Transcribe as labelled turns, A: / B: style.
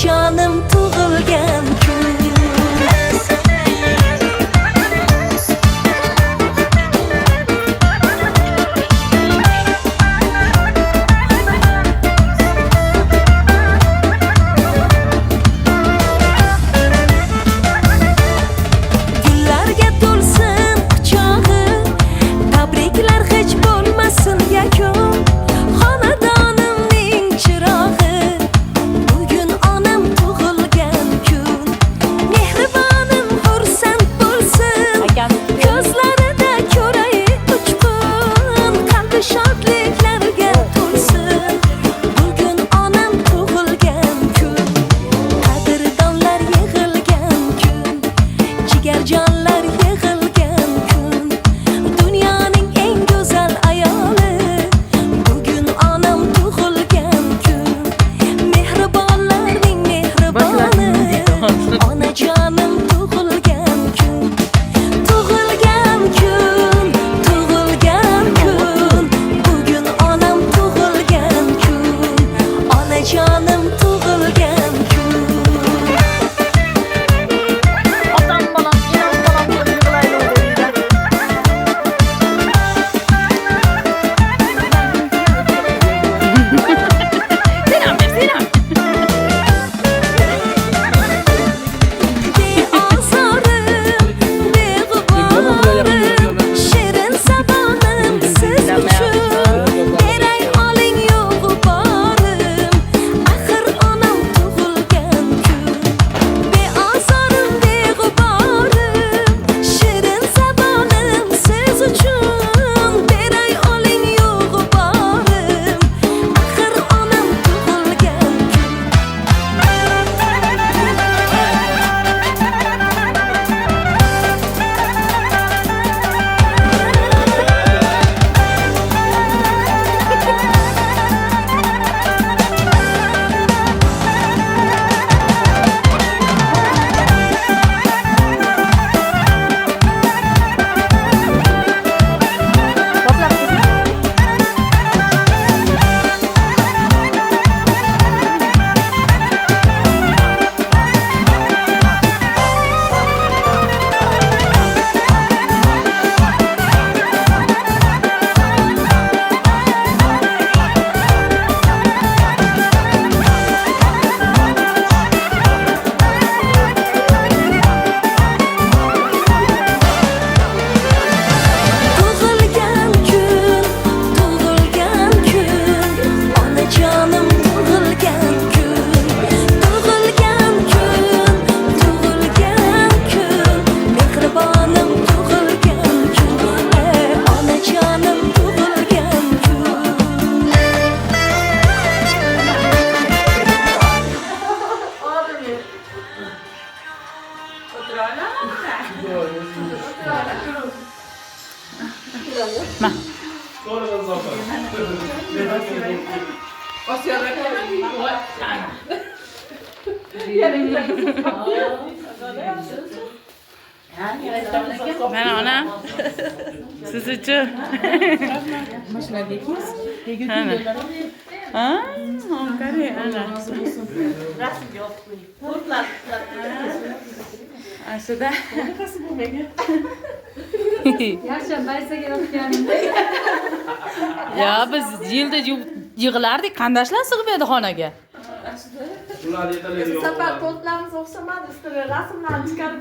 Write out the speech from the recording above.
A: onajonim tug'ilgan kun. Gullarga to'lsin quchog'i, tabriklar hech bo'lmasin yakun. Xonadonimning chirog'i, bugun onam tug'ilgan kun. Mehribonim xursand bo'lsin, ko'zlarida ko'ray uchqun, qalbi shodliklarga to'lsin. Bugun onam tug'ilgan kun, qadrdonlar yig'ilgan kun, jigarjonlar yig'ilgan kun. Dunyoning eng go'zal ayoli, bugun onam tug'ilgan kun. Mehribonlarning mehriboni, onajonim tug'ilgan kun. Tug'ilgan kun, tug'ilgan kun, bugun onam tug'ilgan kun. Onajonim tug'ilgan kun.
B: Otam balam, inam balam deb yig'laydi u uyda. Senam ber, senam.
A: Beozorim, beg'uborim, shirin zabonim siz uchun. Beray oling yo'g'u-borim, axir onam tug'ilgan kun. Beozorim, beg'uborim, shirin zabonim siz uchun. Beray oling yo'g'u-borim, axir onam tug'ilgan kun. Tug'ilgan kun, tug'ilgan kun, onajonim tug'ilgan kun. Tug'ilgan kun, tug'ilgan kun, mehribonim tug'ilgan kun. Onajonim tug'ilgan kun.
B: Ma. Mana ona. Siz uchun. Ana. Ha, qara ana. Aslida.
C: Yaxshi, baysaga yotganimda.
B: Ya biz yilda yig'lardik, qandashlar sig'ib edi xonaga.
D: Ular yetarli yo'q.
C: Safar to'ntlarimiz o'xshamadi, ustiga rasmlarni chiqarib